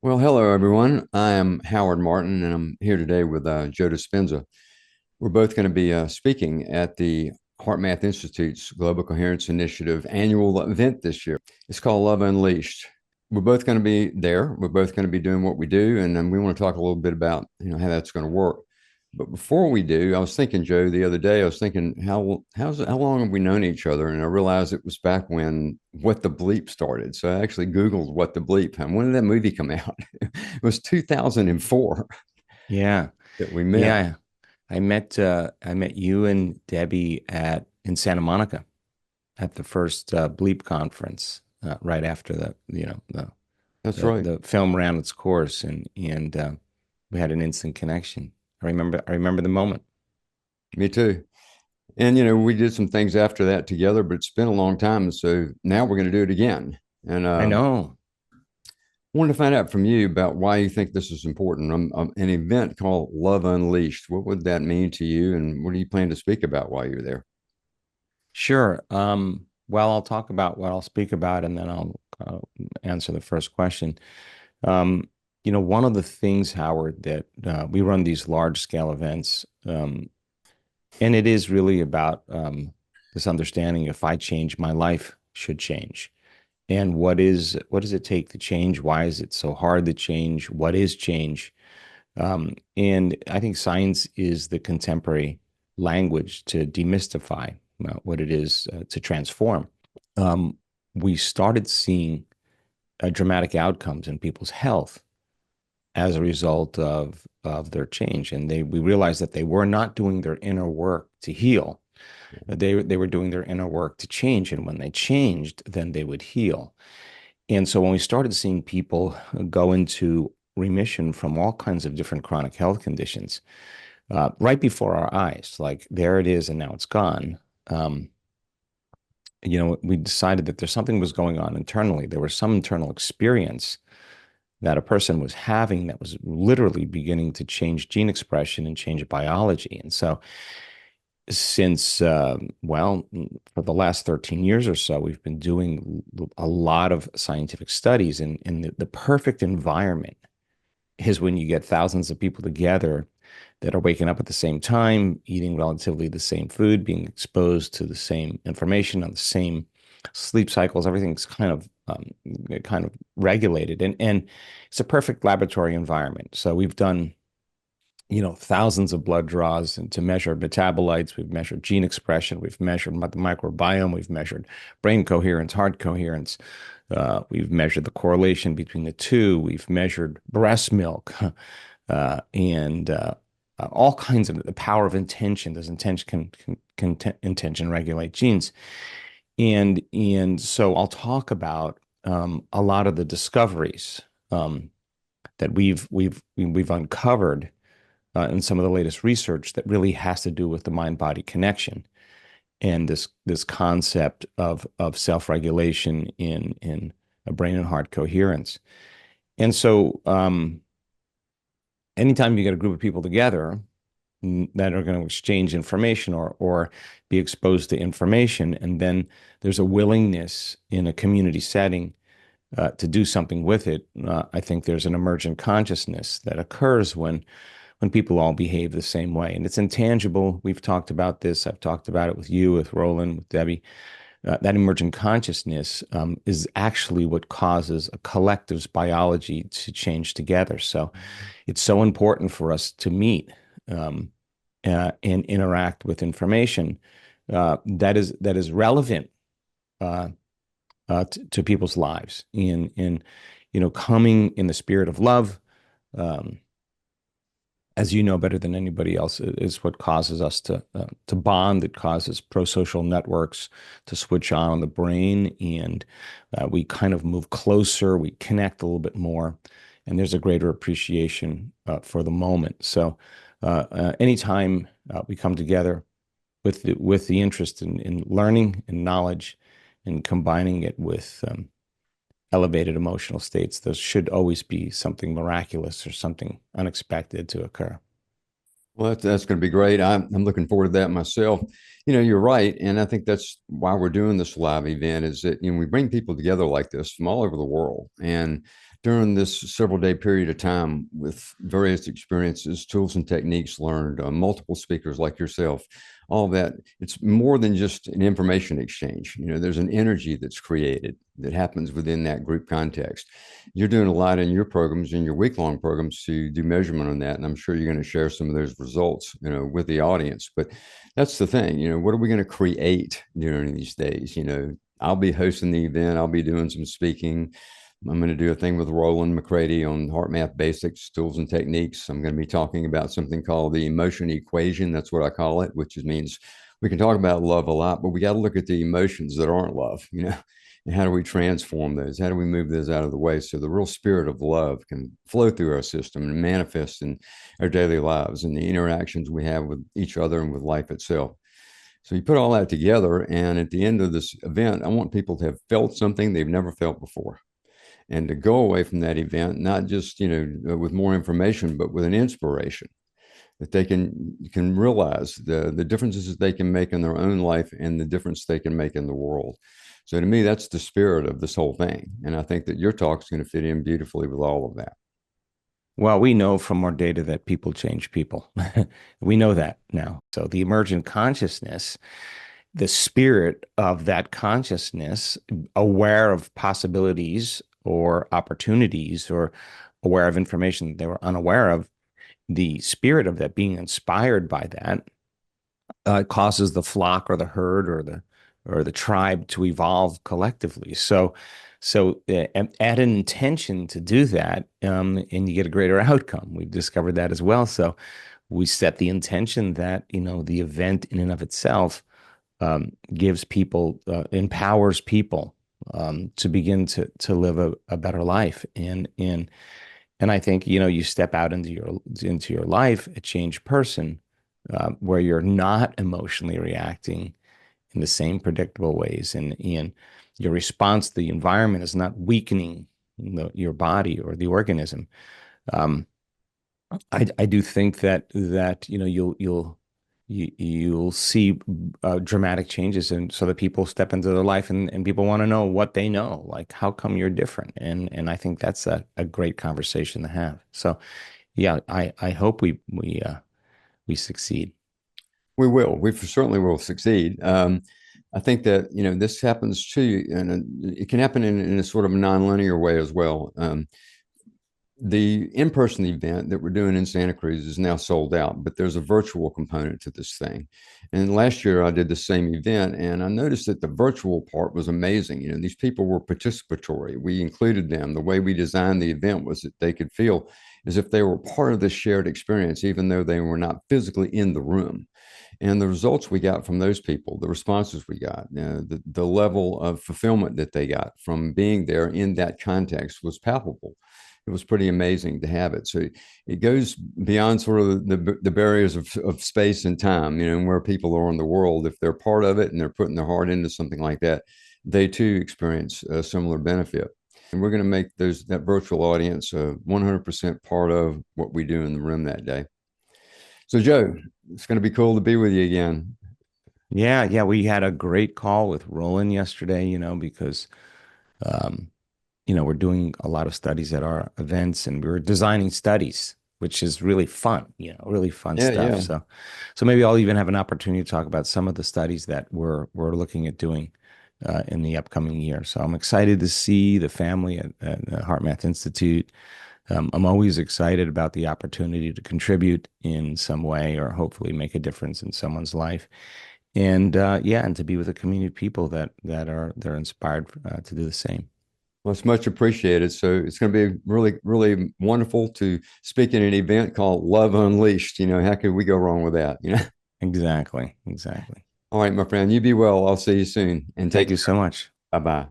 Well, hello, everyone. I am Howard Martin, and I'm here today with Joe Dispenza. We're both going to be speaking at the HeartMath Institute's Global Coherence Initiative annual event this year. It's called Love Unleashed. We're both going to be there. We're both going to be doing what we do, and then we want to talk a little bit about how that's going to work. But before we do, I was thinking, Joe, the other day, I was thinking, how long have we known each other? And I realized it was back when What the Bleep started. So I actually Googled What the Bleep. And when did that movie come out? It was 2004 Yeah. that we met. Yeah. I met you and Debbie at in Santa Monica at the first Bleep conference right after That's right. the film ran its course and we had an instant connection. I remember the moment. Me too. And we did some things after that together, but it's been a long time. So now we're going to do it again. And I know. I wanted to find out from you about why you think this is important. An event called Love Unleashed. What would that mean to you? And what do you plan to speak about while you're there? Sure. Well, I'll talk about what I'll speak about and then I'll answer the first question. Um, one of the things, Howard, that we run these large scale events. And it is really about this understanding if I change, my life should change. And what does it take to change? Why is it so hard to change? What is change? And I think science is the contemporary language to demystify what it is to transform. Um, we started seeing dramatic outcomes in people's health as a result of their change, and we realized that they were not doing their inner work to heal. They were doing their inner work to change, and when they changed, then they would heal. And so when we started seeing people go into remission from all kinds of different chronic health conditions right before our eyes, like there it is, and now it's gone. Um, we decided that there's something was going on internally. There was some internal experience that a person was having that was literally beginning to change gene expression and change biology. And so, since, for the last 13 years or so, we've been doing a lot of scientific studies, and the perfect environment is when you get thousands of people together that are waking up at the same time, eating relatively the same food, being exposed to the same information on the same sleep cycles. Everything's kind of regulated, and it's a perfect laboratory environment. So we've done thousands of blood draws and to measure metabolites. We've measured gene expression. We've measured the microbiome. We've measured brain coherence, heart coherence. We've measured the correlation between the two. We've measured breast milk and all kinds of the power of intention. Does intention regulate genes? And so I'll talk about a lot of the discoveries that we've uncovered in some of the latest research that really has to do with the mind-body connection and this concept of self-regulation in a brain and heart coherence. And so anytime you get a group of people together that are going to exchange information or be exposed to information, and then there's a willingness in a community setting to do something with it, I think there's an emergent consciousness that occurs when people all behave the same way. And it's intangible. We've talked about this. I've talked about it with you, with Rollin, with Debbie. That emergent consciousness is actually what causes a collective's biology to change together. So it's so important for us to meet and interact with information that is relevant to people's lives. In coming in the spirit of love. As you know better than anybody else, is what causes us to bond. It causes pro-social networks to switch on the brain, and we kind of move closer. We connect a little bit more, and there's a greater appreciation for the moment. So, anytime we come together with the interest in learning and knowledge, and combining it with elevated emotional states, there should always be something miraculous or something unexpected to occur. Well, that's going to be great. I'm looking forward to that myself. You're right, and I think that's why we're doing this live event. Is that we bring people together like this from all over the world and during this several day period of time with various experiences, tools and techniques learned, multiple speakers like yourself, all of that, it's more than just an information exchange. There's an energy that's created that happens within that group context. You're doing a lot in your programs, in your week-long programs, to do measurement on that. And I'm sure you're going to share some of those results, with the audience. But that's the thing, what are we going to create during these days? I'll be hosting the event. I'll be doing some speaking. I'm going to do a thing with Rollin, McCraty on HeartMath basics, tools and techniques. I'm going to be talking about something called the emotion equation. That's what I call it, which means we can talk about love a lot, but we got to look at the emotions that aren't love, and how do we transform those? How do we move those out of the way so the real spirit of love can flow through our system and manifest in our daily lives and the interactions we have with each other and with life itself. So you put all that together, and at the end of this event, I want people to have felt something they've never felt before, and to go away from that event not just with more information, but with an inspiration that they can realize the differences that they can make in their own life and the difference they can make in the world. So to me, that's the spirit of this whole thing, and I think that your talk is going to fit in beautifully with all of that. Well, we know from our data that people change people. We know that now. So the emergent consciousness, the spirit of that consciousness, aware of possibilities or opportunities or aware of information that they were unaware of, the spirit of that being inspired by that causes the flock or the herd or the tribe to evolve collectively. So add an intention to do that, and you get a greater outcome. We've discovered that as well. So we set the intention that the event in and of itself gives people, empowers people to begin to live a better life. And I think you step out into your life a changed person, where you're not emotionally reacting in the same predictable ways, and your response to the environment is not weakening your body or the organism. I do think that you'll see dramatic changes, and so that people step into their life, and people want to know what they know, like how come you're different, and I think that's a great conversation to have. So yeah, I hope we succeed. We will. We certainly will succeed. I think that this happens too, and it can happen in a sort of nonlinear way as well. The in-person event that we're doing in Santa Cruz is now sold out, but there's a virtual component to this thing. And last year I did the same event, and I noticed that the virtual part was amazing. These people were participatory. We included them. The way we designed the event was that they could feel as if they were part of the shared experience, even though they were not physically in the room. And the results we got from those people, the responses we got, the level of fulfillment that they got from being there in that context was palpable. It was pretty amazing to have it. So it goes beyond sort of the barriers of space and time, and where people are in the world. If they're part of it and they're putting their heart into something like that, they too experience a similar benefit. And we're going to make that virtual audience 100% part of what we do in the room that day. So Joe, it's going to be cool to be with you again. Yeah, we had a great call with Rollin yesterday, because we're doing a lot of studies at our events, and we were designing studies, which is really fun, really fun stuff. Yeah. So maybe I'll even have an opportunity to talk about some of the studies that we're looking at doing in the upcoming year. So I'm excited to see the family at the HeartMath Institute. I'm always excited about the opportunity to contribute in some way, or hopefully make a difference in someone's life. And and to be with a community of people they're inspired to do the same. Well, it's much appreciated. So it's going to be really, really wonderful to speak at an event called Love Unleashed. How could we go wrong with that? Exactly. All right, my friend, you be well. I'll see you soon. And Thank you so much. Bye-bye.